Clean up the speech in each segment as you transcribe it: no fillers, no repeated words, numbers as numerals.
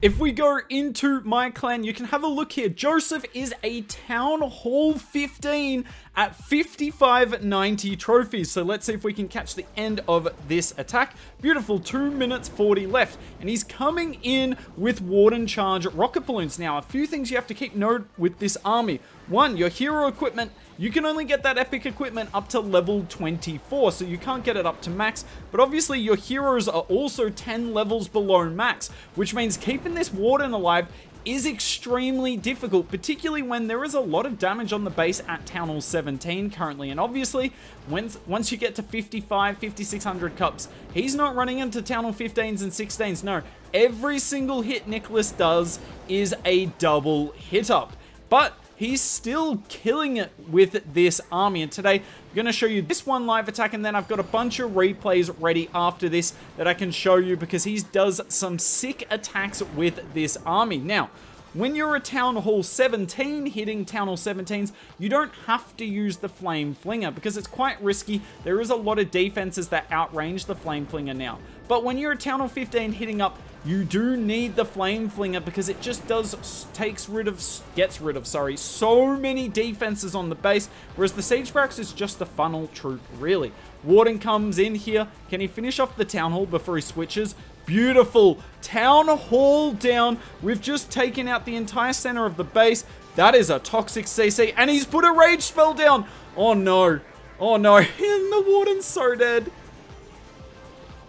If we go into my clan, you can have a look here. Joseph is a Town Hall 15 at 5590 trophies. So let's see if we can catch the end of this attack. Beautiful, 2 minutes 40 left. And he's coming in with Warden Charge rocket balloons. Now, a few things you have to keep note with this army. One, your hero equipment, you can only get that epic equipment up to level 24, so you can't get it up to max, but obviously your heroes are also 10 levels below max, which means keeping this Warden alive is extremely difficult, particularly when there is a lot of damage on the base at Town Hall 17 currently, and obviously once you get to 5600 cups, he's not running into Town Hall 15s and 16s, no. Every single hit Nicholas does is a double hit up, but he's still killing it with this army. And today, I'm going to show you this one live attack, and then I've got a bunch of replays ready after this that I can show you because he does some sick attacks with this army. Now, when you're a Town Hall 17 hitting Town Hall 17s, you don't have to use the Flame Flinger because it's quite risky. There is a lot of defenses that outrange the Flame Flinger now. But when you're a Town Hall 15 hitting up, you do need the Flame Flinger because it just gets rid of so many defenses on the base, whereas the Siege Barracks is just a funnel troop, really. Warden comes in here. Can he finish off the Town Hall before he switches? Beautiful. Town Hall down. We've just taken out the entire center of the base. That is a toxic CC, and he's put a rage spell down. Oh no. Oh no. And the Warden's so dead.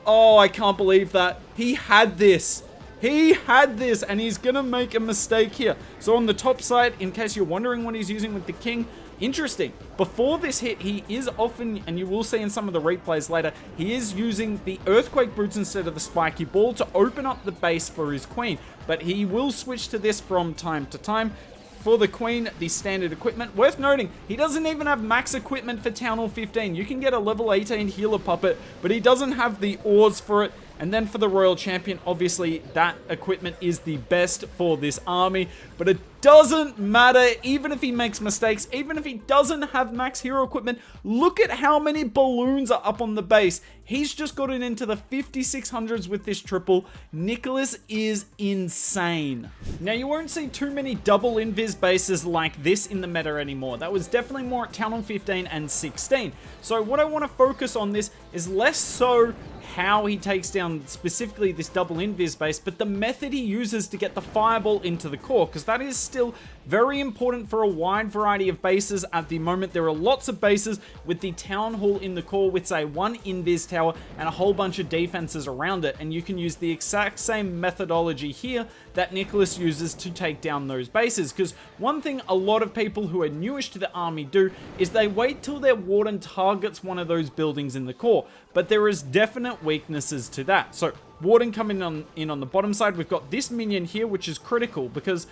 Oh, I can't believe that. He had this. He had this, and he's going to make a mistake here. So on the top side, in case you're wondering what he's using with the king, interesting. Before this hit, he is often, and you will see in some of the replays later, he is using the Earthquake Boots instead of the Spiky Ball to open up the base for his queen. But he will switch to this from time to time. For the queen, the standard equipment. Worth noting, he doesn't even have max equipment for Town Hall 15. You can get a level 18 healer puppet, but he doesn't have the ores for it. And then for the Royal Champion, obviously that equipment is the best for this army, but it doesn't matter even if he makes mistakes, even if he doesn't have max hero equipment. Look at how many balloons are up on the base. He's just gotten into the 5600s with this triple. Nicholas is insane. Now, you won't see too many double invis bases like this in the meta anymore. That was definitely more at Town Hall 15 and 16. So what I want to focus on this is less so how he takes down specifically this double invis base, but the method he uses to get the fireball into the core, because that is still very important for a wide variety of bases at the moment. There are lots of bases with the Town Hall in the core with, say, one invis tower and a whole bunch of defenses around it, and you can use the exact same methodology here that Nicholas uses to take down those bases. Because one thing a lot of people who are newish to the army do is they wait till their Warden targets one of those buildings in the core, but there is definite weaknesses to that. So Warden coming in on the bottom side, we've got this minion here, which is critical because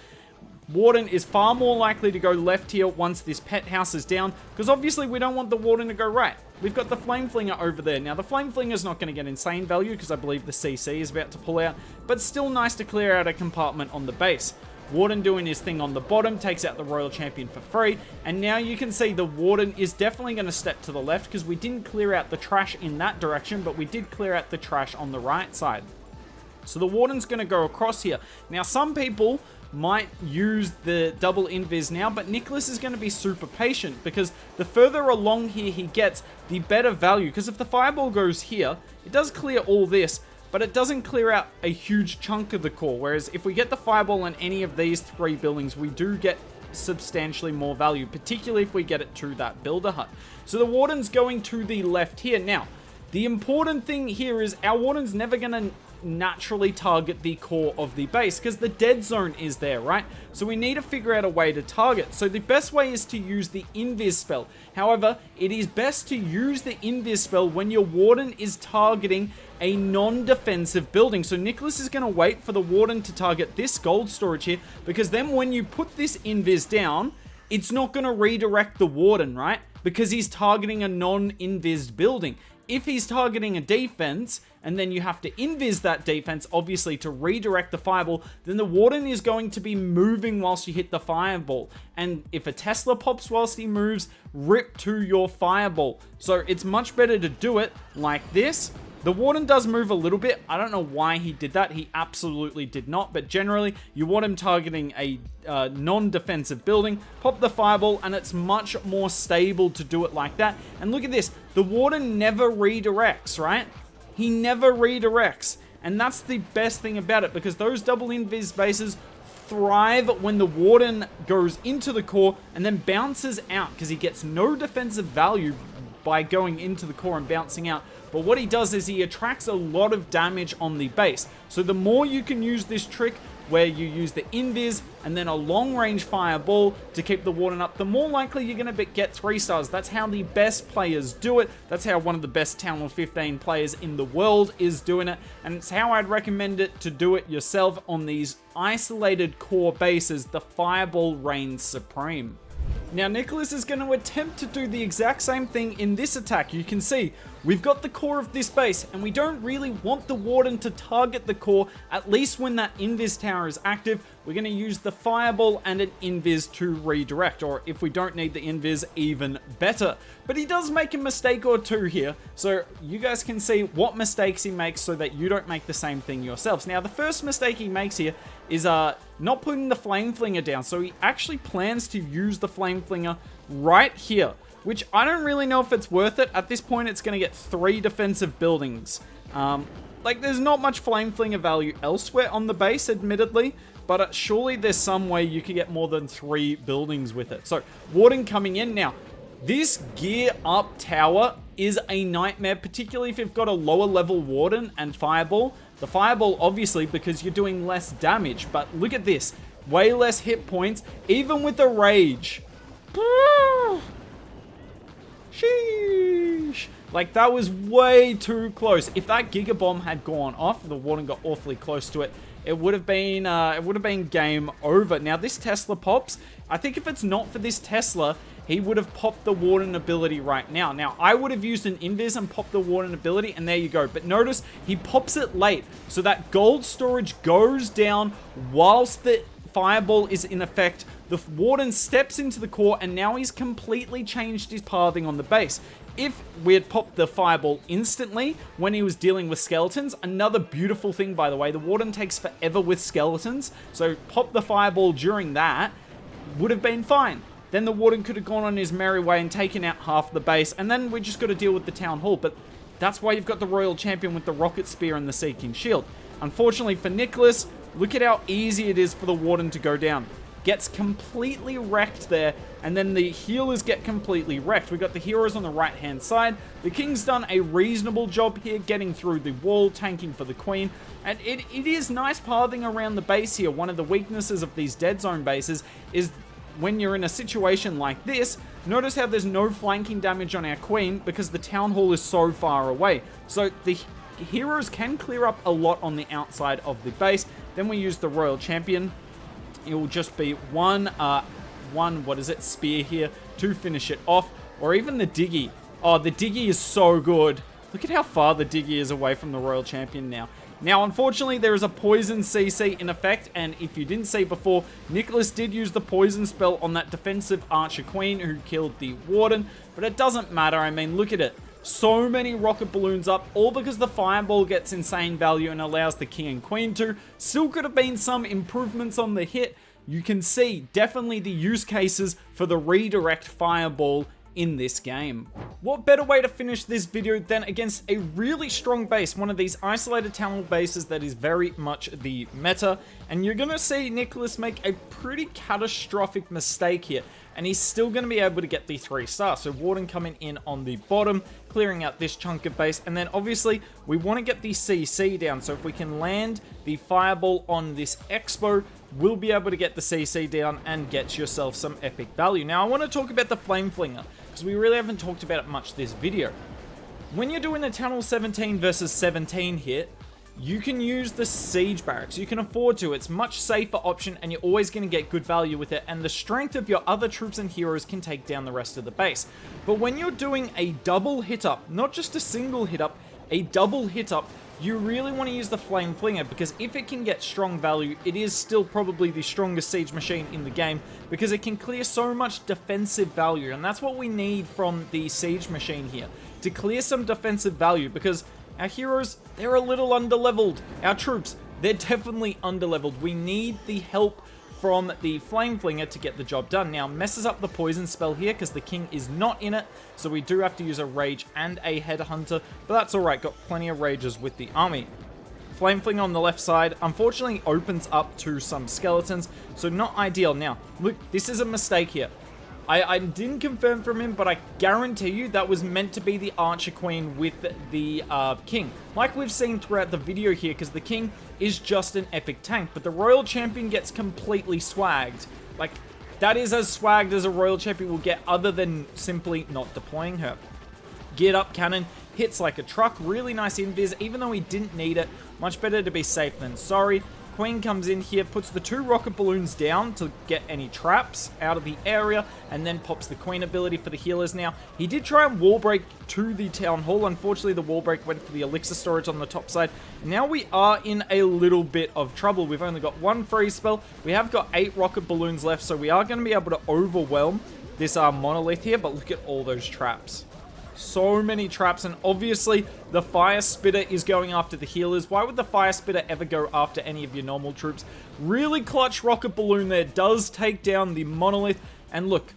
Warden is far more likely to go left here once this pet house is down, because obviously we don't want the Warden to go right. We've got the Flame Flinger over there. Now, the Flame Flinger is not going to get insane value because I believe the CC is about to pull out, but still nice to clear out a compartment on the base. Warden doing his thing on the bottom, takes out the Royal Champion for free, and now you can see the Warden is definitely going to step to the left because we didn't clear out the trash in that direction, but we did clear out the trash on the right side. So the Warden's going to go across here. Now, some people might use the double invis now, but Nicholas is going to be super patient because the further along here he gets, the better value. Because if the fireball goes here, it does clear all this, but it doesn't clear out a huge chunk of the core. Whereas if we get the fireball on any of these three buildings, we do get substantially more value, particularly if we get it to that builder hut. So the Warden's going to the left here. Now, the important thing here is our Warden's never going to naturally target the core of the base because the dead zone is there, right? So we need to figure out a way to target. So the best way is to use the invis spell. However, it is best to use the invis spell when your Warden is targeting a non-defensive building. So Nicholas is going to wait for the Warden to target this gold storage here, because then when you put this invis down, it's not going to redirect the Warden, right? Because he's targeting a non-invised building. If he's targeting a defense, and then you have to invis that defense, obviously, to redirect the fireball, then the Warden is going to be moving whilst you hit the fireball. And if a Tesla pops whilst he moves, rip to your fireball. So it's much better to do it like this, The Warden does move a little bit. I don't know why he did that. He absolutely did not. But generally, you want him targeting a non-defensive building. Pop the Fireball, and it's much more stable to do it like that. And look at this. The Warden never redirects, right? He never redirects. And that's the best thing about it, because those double invis bases thrive when the Warden goes into the core and then bounces out, because he gets no defensive value by going into the core and bouncing out. But what he does is he attracts a lot of damage on the base. So the more you can use this trick, where you use the invis and then a long range fireball to keep the Warden up, the more likely you're going to get 3 stars. That's how the best players do it. That's how one of the best Town Hall 15 players in the world is doing it. And it's how I'd recommend it to do it yourself on these isolated core bases. The fireball reigns supreme. Now, Nicholas is going to attempt to do the exact same thing in this attack. You can see we've got the core of this base, and we don't really want the Warden to target the core, at least when that invis tower is active. We're going to use the fireball and an invis to redirect, or if we don't need the invis, even better. But he does make a mistake or two here, so you guys can see what mistakes he makes so that you don't make the same thing yourselves. Now, the first mistake he makes here is not putting the Flame Flinger down, so he actually plans to use the Flame Flinger right here, which I don't really know if it's worth it. At this point, it's going to get 3 defensive buildings. Like, there's not much Flame Flinger value elsewhere on the base, admittedly, but surely there's some way you could get more than 3 buildings with it. So, Warden coming in. Now, this gear up tower is a nightmare, particularly if you've got a lower level Warden and Fireball. The Fireball, obviously, because you're doing less damage, but look at this. Way less hit points, even with the Rage. Sheesh. Like, that was way too close. If that Giga Bomb had gone off, the Warden got awfully close to it, it would have been game over. Now, this Tesla pops. I think if it's not for this Tesla, he would have popped the Warden ability right now. Now, I would have used an invis and popped the Warden ability, and there you go. But notice, he pops it late. So that gold storage goes down whilst the Fireball is in effect. The Warden steps into the core, and now he's completely changed his pathing on the base. If we had popped the Fireball instantly when he was dealing with skeletons, another beautiful thing, by the way, the Warden takes forever with skeletons, so pop the Fireball during that, would have been fine. Then the Warden could have gone on his merry way and taken out half the base, and then we just got to deal with the Town Hall. But that's why you've got the Royal Champion with the Rocket Spear and the Seeking Shield. Unfortunately for Nicholas, look at how easy it is for the Warden to go down. Gets completely wrecked there, and then the healers get completely wrecked. We've got the heroes on the right-hand side. The King's done a reasonable job here, getting through the wall, tanking for the Queen, and it is nice pathing around the base here. One of the weaknesses of these dead zone bases is when you're in a situation like this, notice how there's no flanking damage on our Queen because the Town Hall is so far away. So the heroes can clear up a lot on the outside of the base. Then we use the Royal Champion. It will just be one spear here to finish it off, or even the Diggy. Oh, the Diggy is so good. Look at how far the Diggy is away from the Royal Champion now. Now, unfortunately, there is a poison CC in effect, and if you didn't see before, Nicholas did use the poison spell on that defensive Archer Queen who killed the Warden, but it doesn't matter. I mean, look at it. So many rocket balloons up, all because the Fireball gets insane value and allows the King and Queen to. Still could have been some improvements on the hit. You can see definitely the use cases for the redirect Fireball in this game. What better way to finish this video than against a really strong base, one of these isolated Town Hall bases that is very much the meta, and you're gonna see Nicholas make a pretty catastrophic mistake here, and he's still gonna be able to get the 3 stars. So Warden coming in on the bottom, clearing out this chunk of base, and then obviously we want to get the CC down. So if we can land the Fireball on this Expo, we'll be able to get the CC down and get yourself some epic value. Now, I want to talk about the Flame Flinger, because we really haven't talked about it much this video. When you're doing a Town Hall 17 versus 17 hit, you can use the Siege Barracks. You can afford to. It's a much safer option, and you're always going to get good value with it, and the strength of your other troops and heroes can take down the rest of the base. But when you're doing a double hit up, not just a single hit up, a double hit up, you really want to use the Flame Flinger, because if it can get strong value, it is still probably the strongest siege machine in the game, because it can clear so much defensive value, and that's what we need from the siege machine here, to clear some defensive value, because Our heroes, they're a little underleveled. Our troops, they're definitely underleveled. We need the help from the Flame Flinger to get the job done. Now, messes up the poison spell here because the king is not in it, so we do have to use a rage and a headhunter, but that's alright, got plenty of rages with the army. Flame Flinger on the left side, unfortunately opens up to some skeletons, so not ideal. Now, look, this is a mistake here. I didn't confirm from him, but I guarantee you that was meant to be the Archer Queen with the King. Like we've seen throughout the video here, because the King is just an epic tank, but the Royal Champion gets completely swagged. Like, that is as swagged as a Royal Champion will get other than simply not deploying her. Geared up cannon, hits like a truck, really nice invis, even though he didn't need it. Much better to be safe than sorry. Queen comes in here, puts the 2 rocket balloons down to get any traps out of the area, and then pops the Queen ability for the healers. Now, he did try and wall break to the Town Hall. Unfortunately, the wall break went for the elixir storage on the top side. Now we are in a little bit of trouble. We've only got 1 freeze spell. We have got 8 rocket balloons left, so we are going to be able to overwhelm this monolith here, but look at all those traps. So many traps, and obviously the Fire Spitter is going after the healers. Why would the Fire Spitter ever go after any of your normal troops? Really clutch rocket balloon there, does take down the monolith. And look,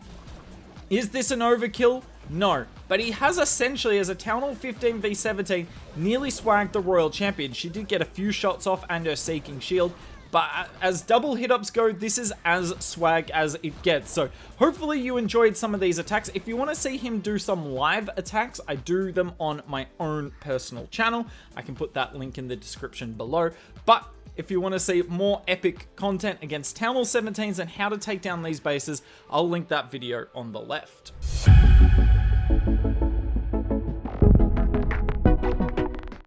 is this an overkill? No, but he has essentially, as a Town Hall 15 v 17, nearly swagged the Royal Champion. She did get a few shots off and her Seeking Shield, but as double hit-ups go, this is as swag as it gets. So hopefully you enjoyed some of these attacks. If you want to see him do some live attacks, I do them on my own personal channel. I can put that link in the description below. But if you want to see more epic content against Town Hall 17s and how to take down these bases, I'll link that video on the left.